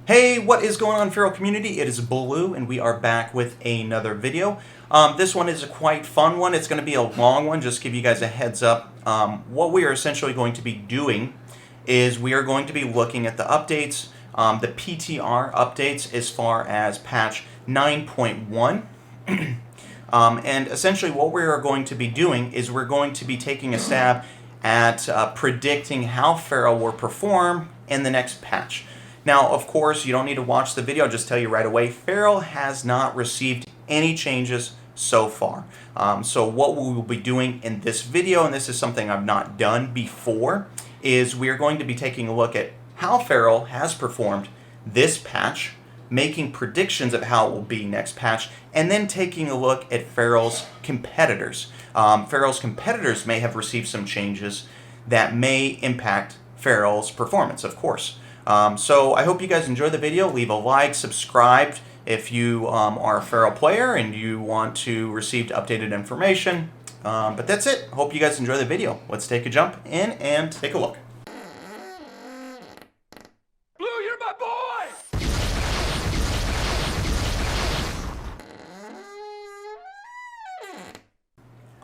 Hey, what is going on, Feral community? It is Blue, and we are back with another video. This one is a quite fun one. It's going to be a long one, just to give you guys a heads up. What we are essentially going to be doing is we are going to be looking at the updates, the PTR updates as far as patch 9.1. And essentially what we are going to be doing is we're going to be taking a stab at predicting how Feral will perform in the next patch. Now, of course, you don't need to watch the video. I'll just tell you right away, Feral has not received any changes so far. So what we will be doing in this video, and this is something I've not done before, is we are going to be taking a look at how Feral has performed this patch, making predictions of how it will be next patch, and then taking a look at Feral's competitors. Feral's competitors may have received some changes that may impact Feral's performance, of course. So I hope you guys enjoy the video. Leave a like, subscribe if you are a Feral player and you want to receive updated information. But that's it. Hope you guys enjoy the video. Let's take a jump in and take a look. Blue, you're my boy!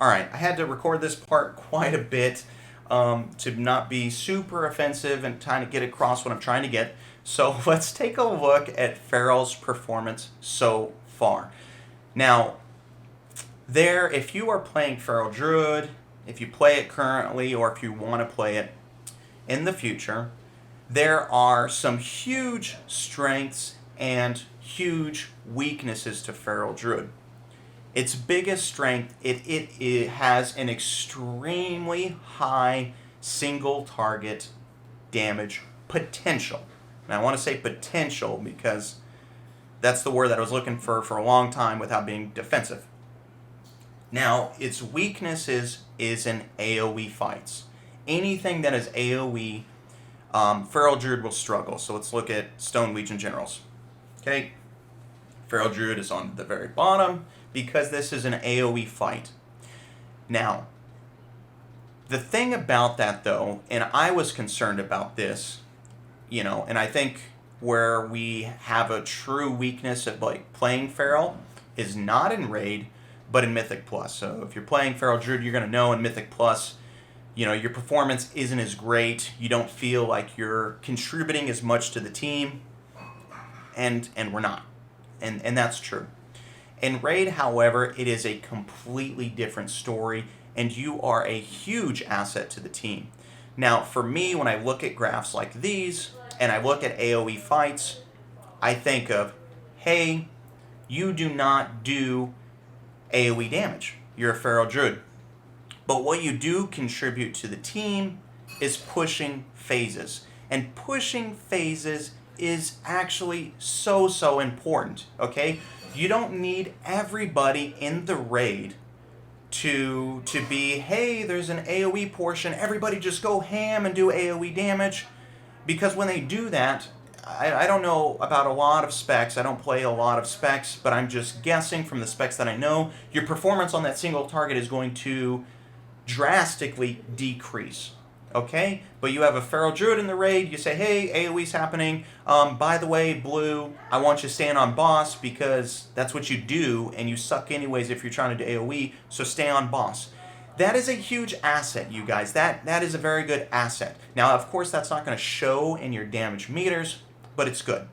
Alright, I had to record this part quite a bit to not be super offensive and trying to get across what I'm trying to get. So let's take a look at Feral's performance so far. Now, if you are playing Feral Druid, if you play it currently, or if you want to play it in the future, there are some huge strengths and huge weaknesses to Feral Druid. Its biggest strength, it has an extremely high single target damage potential. And I want to say potential because that's the word that I was looking for a long time without being defensive. Now, its weakness is in AoE fights. Anything that is AoE, Feral Druid will struggle. So let's look at Stone Legion Generals. Okay, Feral Druid is on the very bottom, because this is an AoE fight. Now, the thing about that though, and I was concerned about this, and I think where we have a true weakness of like playing Feral is not in Raid, but in Mythic Plus. So if you're playing Feral Druid, you're going to know in Mythic Plus, your performance isn't as great. You don't feel like you're contributing as much to the team, and we're not. And that's true. In Raid, however, it is a completely different story, and you are a huge asset to the team. Now, for me, when I look at graphs like these, and I look at AoE fights, I think of, hey, you do not do AoE damage. You're a Feral Druid. But what you do contribute to the team is pushing phases. And pushing phases is actually so important, okay? You don't need everybody in the raid to be, hey, there's an AoE portion, everybody just go ham and do AoE damage. Because when they do that, I don't know about a lot of specs, I don't play a lot of specs, but I'm just guessing from the specs that I know, your performance on that single target is going to drastically decrease. Okay, but you have a Feral Druid in the raid, you say, hey, AoE's happening, by the way, Blue, I want you to stand on boss because that's what you do, and you suck anyways if you're trying to do AoE, so stay on boss. That is a huge asset, you guys. That is a very good asset. Now, of course, that's not going to show in your damage meters, but it's good.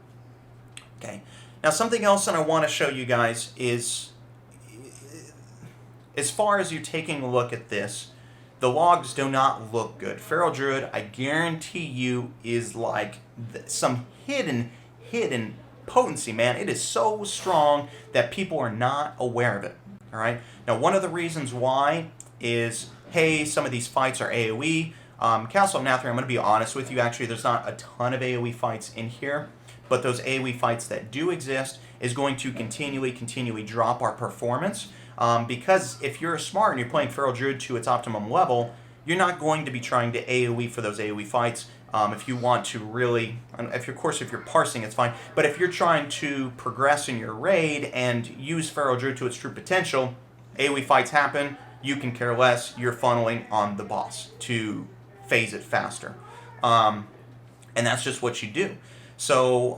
Okay, now something else that I want to show you guys is, as far as you taking a look at this, the logs do not look good. Feral Druid, I guarantee you, is like some hidden potency, man. It is so strong that people are not aware of it. All right. Now, one of the reasons why is, hey, some of these fights are AoE. Castle of Nathri, I'm going to be honest with you. Actually, there's not a ton of AoE fights in here, but those AoE fights that do exist is going to continually drop our performance. Because if you're smart and you're playing Feral Druid to its optimum level, you're not going to be trying to AoE for those AoE fights. If you want to really, of course, if you're parsing, it's fine. But if you're trying to progress in your raid and use Feral Druid to its true potential, AoE fights happen, you can care less, you're funneling on the boss to phase it faster. And that's just what you do. So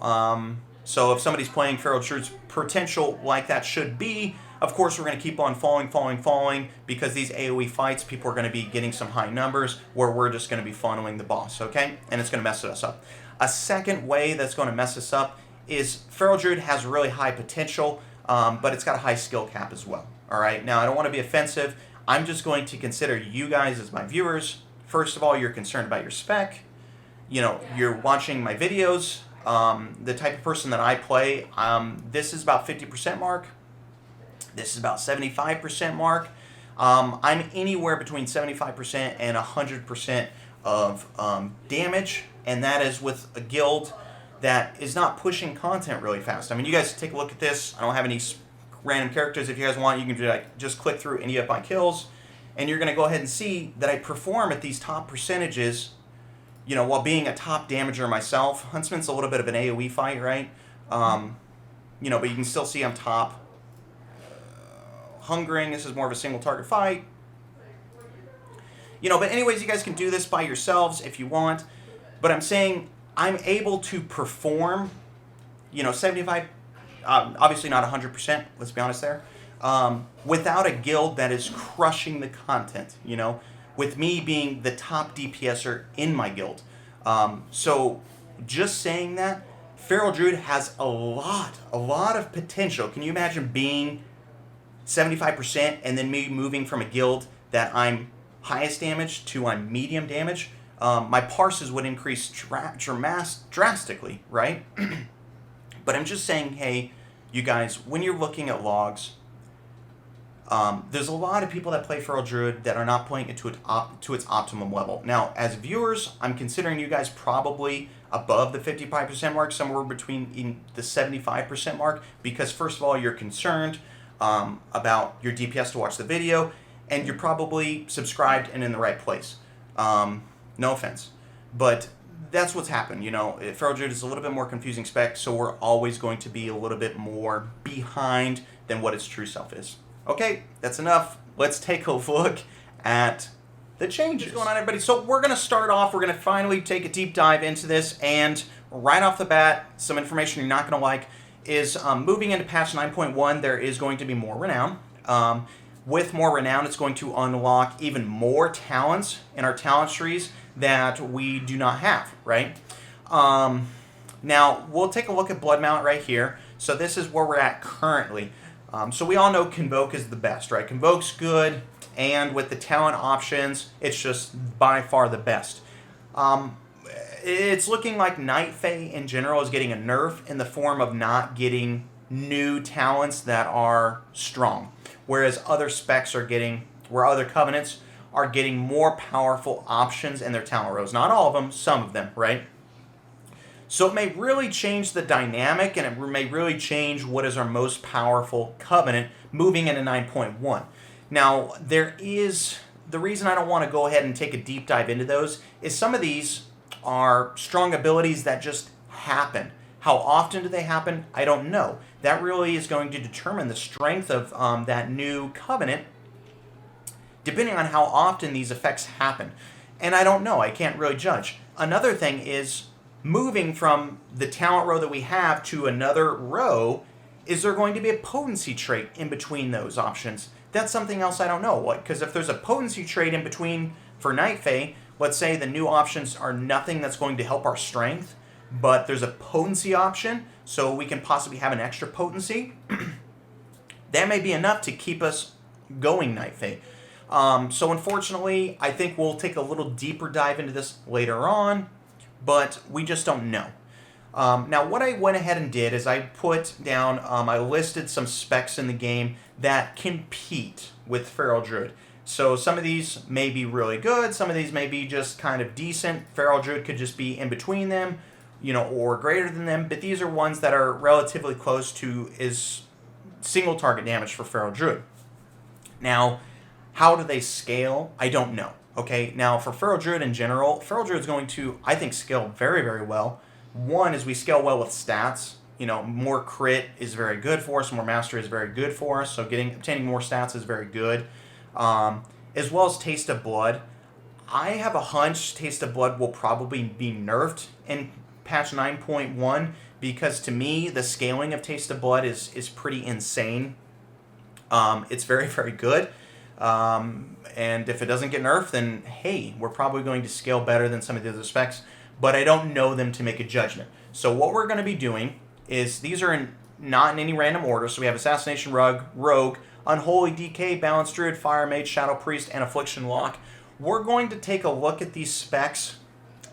if somebody's playing Feral Druid's potential like that should be, of course we're going to keep on falling, because these AoE fights, people are going to be getting some high numbers where we're just going to be funneling the boss, okay? And it's going to mess us up. A second way that's going to mess us up is Feral Druid has really high potential, but it's got a high skill cap as well, alright? Now, I don't want to be offensive. I'm just going to consider you guys as my viewers. First of all, you're concerned about your spec. You know, you're watching my videos. The type of person that I play, this is about 50% mark. This is about 75% mark. I'm anywhere between 75% and 100% of damage, and that is with a guild that is not pushing content really fast. I mean, you guys take a look at this. I don't have any random characters. If you guys want, you can just click through any of my kills, and you're going to go ahead and see that I perform at these top percentages, you know, while being a top damager myself. Huntsman's a little bit of an AoE fight, right? You know, but you can still see I'm top. Hungering, this is more of a single target fight. You know, but anyways, you guys can do this by yourselves if you want. But I'm saying I'm able to perform, you know, 75, obviously not 100%, let's be honest there, without a guild that is crushing the content, you know, with me being the top DPSer in my guild. So just saying that, Feral Druid has a lot of potential. Can you imagine being 75% and then me moving from a guild that I'm highest damage to I'm medium damage? My parses would increase drastically, right? But I'm just saying, hey, you guys, when you're looking at logs, there's a lot of people that play Feral Druid that are not playing it to its optimum level. Now, as viewers, I'm considering you guys probably above the 55% mark, somewhere between the 75% mark, because first of all, you're concerned about your DPS to watch the video, and you're probably subscribed and in the right place. No offense, but that's what's happened. You know, Feral Druid is a little bit more confusing spec, so we're always going to be a little bit more behind than what its true self is. Okay, that's enough. Let's take a look at the changes. What's going on, everybody? So we're going to start off. We're going to finally take a deep dive into this, and right off the bat, some information you're not going to like is moving into patch 9.1, there is going to be more renown. With more renown, it's going to unlock even more talents in our talent trees that we do not have, right? Now, we'll take a look at Blood Mount right here. So this is where we're at currently. So we all know Convoke is the best, right? Convoke's good, and with the talent options, it's just by far the best. It's looking like Night Fae in general is getting a nerf in the form of not getting new talents that are strong, whereas other specs are getting, where other covenants are getting more powerful options in their talent rows. Not all of them, some of them, right? So it may really change the dynamic, and it may really change what is our most powerful covenant moving into 9.1. Now, there is, the reason I don't want to go ahead and take a deep dive into those is some of these are strong abilities that just happen. How often do they happen? I don't know. That really is going to determine the strength of that new covenant, depending on how often these effects happen. And I don't know. I can't really judge. Another thing is, moving from the talent row that we have to another row, is there going to be a potency trait in between those options? That's something else I don't know. Because if there's a potency trait in between for Night Fae, let's say the new options are nothing that's going to help our strength, but there's a potency option, so we can possibly have an extra potency. That may be enough to keep us going Night Fae. So unfortunately, I think we'll take a little deeper dive into this later on, but we just don't know. Now, what I went ahead and did is I put down, I listed some specs in the game that compete with Feral Druid. So some of these may be really good, some of these may be just kind of decent. Feral Druid could just be in between them, you know, or greater than them, but these are ones that are relatively close to is single target damage for Feral Druid. Now, how do they scale? I don't know. Okay, now for Feral Druid in general, Feral Druid is going to, I think, scale very, very well. One is we scale well with stats. You know, more crit is very good for us, more mastery is very good for us, so obtaining more stats is very good. As well as Taste of Blood. I have a hunch Taste of Blood will probably be nerfed in patch 9.1 because to me the scaling of Taste of Blood is pretty insane. It's very, very good. And if it doesn't get nerfed, then hey, we're probably going to scale better than some of the other specs, but I don't know them to make a judgment. So what we're going to be doing is, these are not in any random order. So we have Assassination Rogue, Unholy DK, Balanced Druid, Fire Mage, Shadow Priest, and Affliction Lock. We're going to take a look at these specs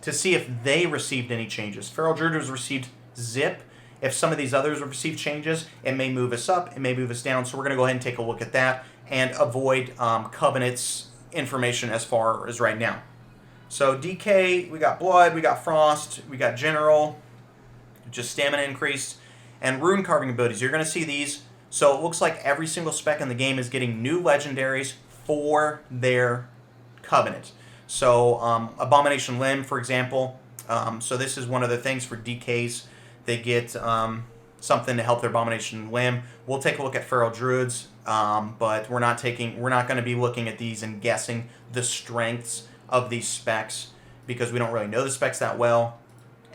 to see if they received any changes. Feral Druid has received Zip. If some of these others have received changes, it may move us up, it may move us down. So we're going to go ahead and take a look at that and avoid Covenant's information as far as right now. So DK, we got Blood, we got Frost, we got General, just stamina increased, and rune carving abilities. You're going to see these. So it looks like every single spec in the game is getting new legendaries for their Covenant. So Abomination Limb, for example. So this is one of the things for DKs. They get something to help their Abomination Limb. We'll take a look at Feral Druids, but we're not going to be looking at these and guessing the strengths of these specs because we don't really know the specs that well,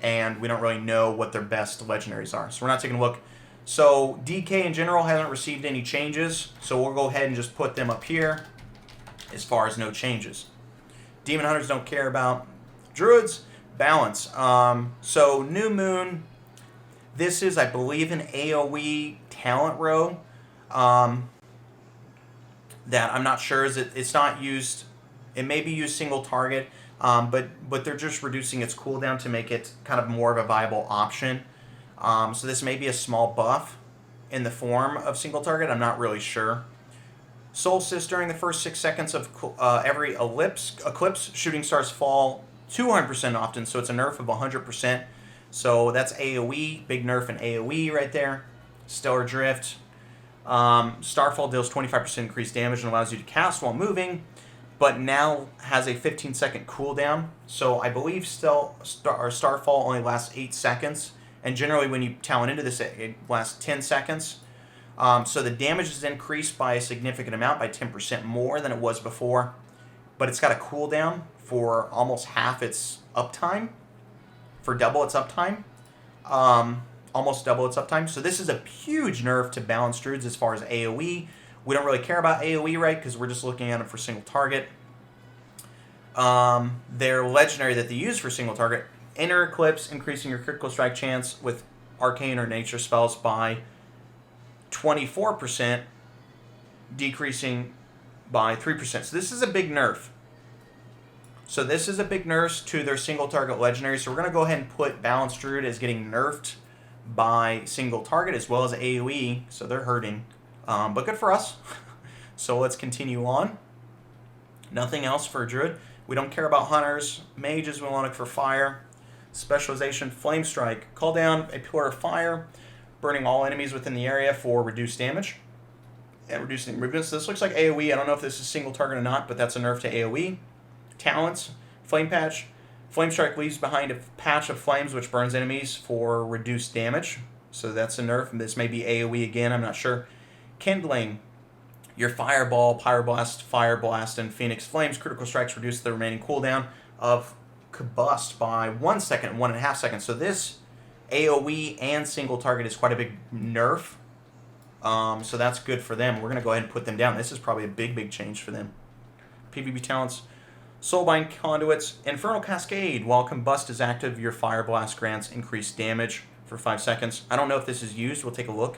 and we don't really know what their best legendaries are. So we're not taking a look. So DK in general hasn't received any changes, so we'll go ahead and just put them up here as far as no changes. Demon Hunters don't care about. Druids, balance. So New Moon, this is, I believe, an AoE talent row that I'm not sure. It's not used. It may be used single target, but they're just reducing its cooldown to make it kind of more of a viable option. So this may be a small buff in the form of single target. I'm not really sure. Solstice, during the first 6 seconds of every eclipse, shooting stars fall 200% often, so it's a nerf of 100%. So that's AoE, big nerf in AoE right there. Stellar Drift. Starfall deals 25% increased damage and allows you to cast while moving, but now has a 15-second cooldown. So I believe Starfall only lasts 8 seconds, and generally when you talent into this, it lasts 10 seconds. So the damage is increased by a significant amount, by 10% more than it was before, but it's got a cooldown for almost half its uptime, for double its uptime, almost double its uptime. So this is a huge nerf to Balanced Druids as far as AoE. We don't really care about AoE, right, because we're just looking at it for single target. Their legendary that they use for single target, Inner Eclipse, increasing your critical strike chance with arcane or nature spells by 24%, decreasing by 3%. So this is a big nerf. So this is a big nerf to their single target legendary. So we're going to go ahead and put Balanced Druid as getting nerfed by single target as well as AoE. So they're hurting. But good for us. So let's continue on. Nothing else for Druid. We don't care about Hunters. Mages, we want to look for Fire. Specialization, Flame Strike. Call down a pillar of fire, burning all enemies within the area for reduced damage and reducing movement. So this looks like AoE. I don't know if this is single target or not, but that's a nerf to AoE. Talents, Flame Patch. Flame Strike leaves behind a patch of flames which burns enemies for reduced damage. So that's a nerf. This may be AoE again, I'm not sure. Kindling. Your Fireball, Pyroblast, Fire Blast, and Phoenix Flames critical strikes reduce the remaining cooldown of Combust by 1 second and 1.5 seconds. So this AoE and single target is quite a big nerf. So that's good for them. We're going to go ahead and put them down. This is probably a big change for them. PvP talents. Soulbind Conduits. Infernal Cascade. While Combust is active, your Fire Blast grants increased damage for 5 seconds. I don't know if this is used. We'll take a look.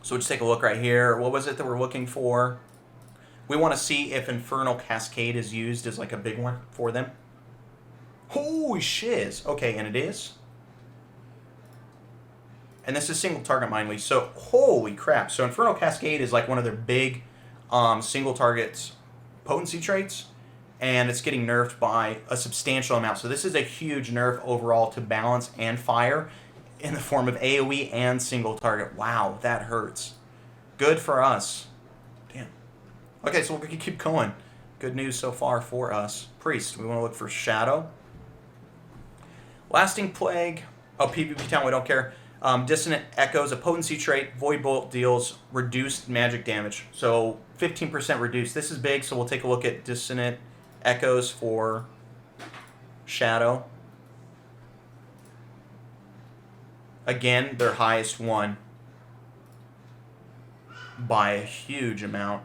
So we'll just take a look right here. What was it that we're looking for? We want to see if Infernal Cascade is used as like a big one for them. Holy shiz. Okay, and it is. And this is single target mindly. So, holy crap. So Infernal Cascade is like one of their big single targets potency traits. And it's getting nerfed by a substantial amount. So this is a huge nerf overall to balance and fire in the form of AoE and single target. Wow, that hurts. Good for us. Damn. Okay, so we can keep going. Good news so far for us. Priest, we want to look for Shadow. Lasting Plague. Oh, PvP Town, we don't care. Dissonant Echoes, a potency trait. Void Bolt deals reduced magic damage. So 15% reduced. This is big, so we'll take a look at Dissonant Echoes for Shadow. Again, their highest one by a huge amount.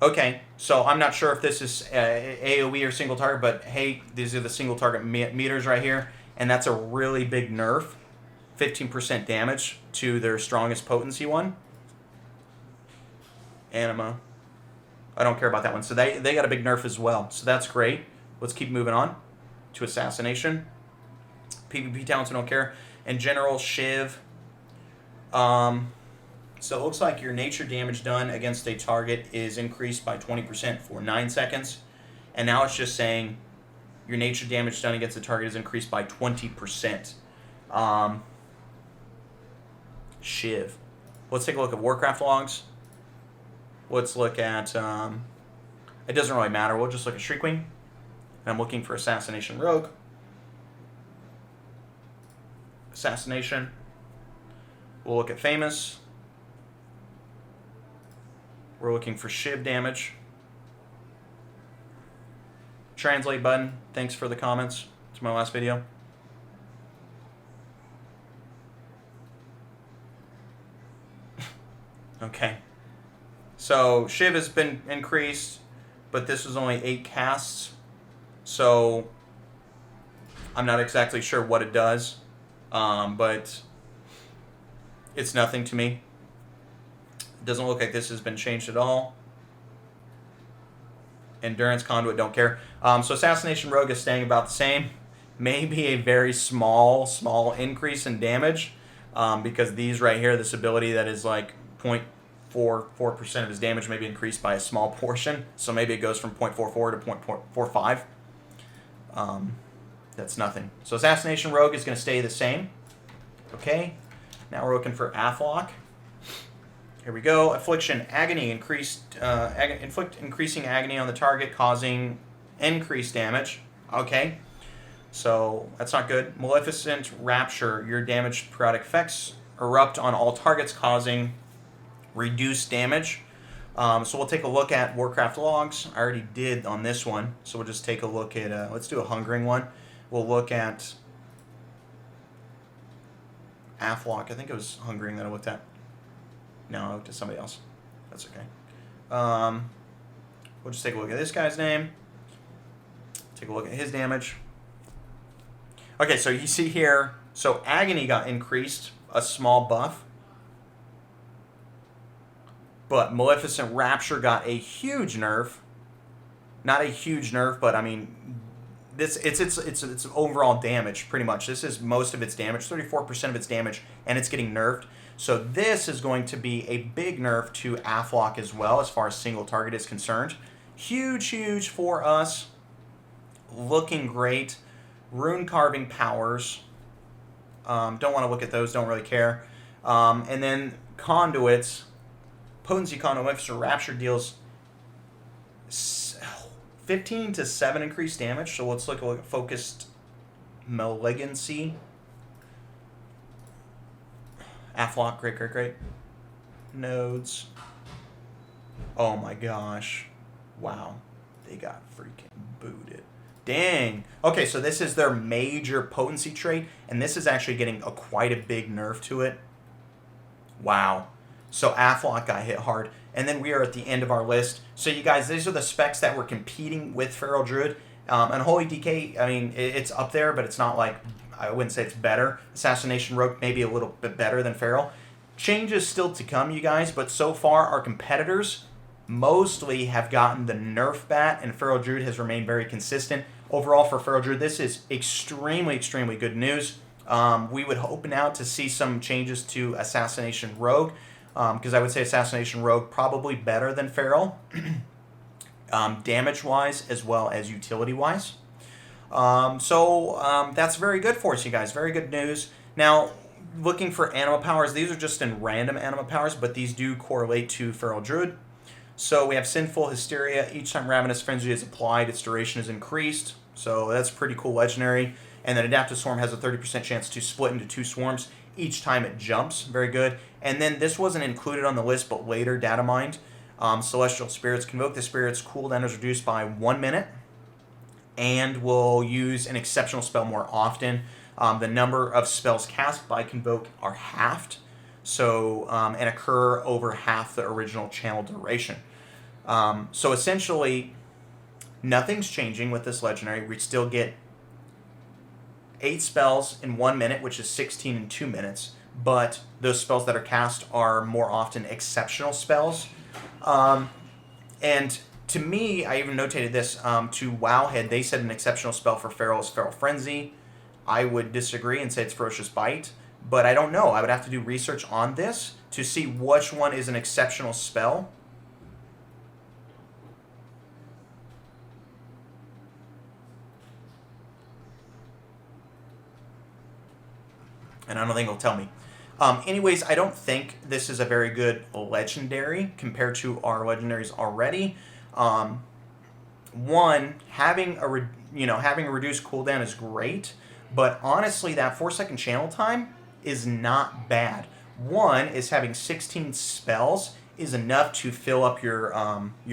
Okay, so I'm not sure if this is AoE or single target, but hey, these are the single target meters right here, and that's a really big nerf. 15% damage to their strongest potency one. Anima. I don't care about that one. So they got a big nerf as well. So that's great. Let's keep moving on to Assassination. PvP talents, we don't care. In general, Shiv. So it looks like your nature damage done against a target is increased by 20% for 9 seconds. And now it's just saying your nature damage done against a target is increased by 20%. Shiv. Let's take a look at Warcraft logs. Let's look at... it doesn't really matter. We'll just look at Shriekwing. And I'm looking for Assassination Rogue. Assassination. We'll look at Famous. We're looking for Shiv damage. Translate button. Thanks for the comments to my last video. Okay. So Shiv has been increased, but this was only 8 casts. So I'm not exactly sure what it does, but it's nothing to me. It doesn't look like this has been changed at all. Endurance Conduit, don't care. So Assassination Rogue is staying about the same. Maybe a very small increase in damage, because these right here, this ability that is like 0.44% of his damage may be increased by a small portion. So maybe it goes from 0.44 to 0.45. That's nothing. So Assassination Rogue is going to stay the same. Okay. Now we're looking for Athlock. Here we go. Affliction, Agony, inflict increasing agony on the target, causing increased damage. Okay. So that's not good. Maleficent Rapture, your damage periodic effects erupt on all targets, causing reduced damage. So we'll take a look at Warcraft logs. I already did on this one. So we'll just take a look at, let's do a Hungering one. We'll look at Athlock. I think it was Hungering that I looked at. No, I looked at somebody else. That's okay. We'll just take a look at this guy's name. Take a look at his damage. Okay, so you see here, so Agony got increased, a small buff. But Maleficent Rapture got a huge nerf. Not a huge nerf, but I mean, it's overall damage, pretty much. This is most of its damage, 34% of its damage, and it's getting nerfed. So this is going to be a big nerf to Athlock as well, as far as single target is concerned. Huge for us. Looking great. Rune carving powers. Don't want to look at those, don't really care. And then conduits. Potency Conduit for Rapture deals 15 to 7 increased damage. So let's look at Focused Malignancy. Athlock, great. Nodes. Oh my gosh. Wow. They got freaking booted. Dang. Okay, so this is their major potency trait, and this is actually getting quite a big nerf to it. Wow. So Athlock got hit hard. And then we are at the end of our list. So you guys, these are the specs that were competing with Feral Druid. And Holy DK, I mean, it's up there, but it's not like, I wouldn't say it's better. Assassination Rogue maybe a little bit better than Feral. Changes still to come, you guys, but so far our competitors mostly have gotten the nerf bat, and Feral Druid has remained very consistent. Overall for Feral Druid, this is extremely good news. We would hope now to see some changes to Assassination Rogue, because I would say Assassination Rogue probably better than Feral, damage-wise as well as utility-wise. So that's very good for us, you guys. Very good news. Now, looking for anima powers, these are just in random anima powers, but these do correlate to Feral Druid. So we have Sinful Hysteria. Each time Ravenous Frenzy is applied, its duration is increased. So that's pretty cool legendary. And then Adaptive Swarm has a 30% chance to split into 2 swarms each time it jumps. Very good. And then this wasn't included on the list, but later data mined. Celestial Spirits. Convoke the Spirits. Cooldown is reduced by 1 minute. And will use an exceptional spell more often. The number of spells cast by Convoke are halved. So, and occur over half the original channel duration. So essentially, nothing's changing with this Legendary. We still get 8 spells in 1 minute, which is 16 in 2 minutes. But those spells that are cast are more often exceptional spells. And to me, I even notated this, to Wowhead, they said an exceptional spell for Feral is Feral Frenzy. I would disagree and say it's Ferocious Bite. But I don't know. I would have to do research on this to see which one is an exceptional spell. And I don't think it'll tell me. Anyways, I don't think this is a very good Legendary compared to our Legendaries already. One, having a reduced cooldown is great, but honestly, that 4-second channel time is not bad. One is having 16 spells is enough to fill up your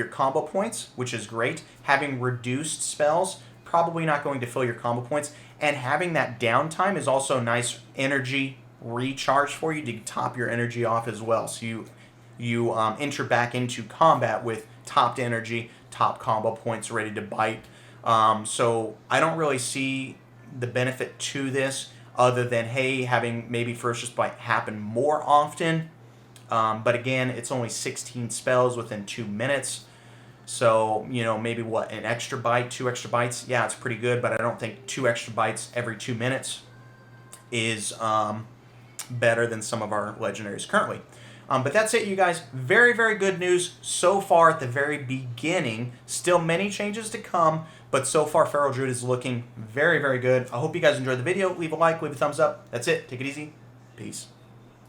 combo points, which is great. Having reduced spells, probably not going to fill your combo points. And having that downtime is also nice energy recharge for you to top your energy off as well. So you enter back into combat with topped energy, top combo points, ready to bite. So I don't really see the benefit to this other than, hey, having maybe Ferocious Bite happen more often. But again, it's only 16 spells within 2 minutes. So, maybe what, an extra bite, 2 extra bites? Yeah, it's pretty good, but I don't think 2 extra bites every 2 minutes is better than some of our Legendaries currently. But that's it, you guys. Very, very good news so far at the very beginning. Still many changes to come, but so far Feral Druid is looking very, very good. I hope you guys enjoyed the video. Leave a like, leave a thumbs up. That's it. Take it easy. Peace.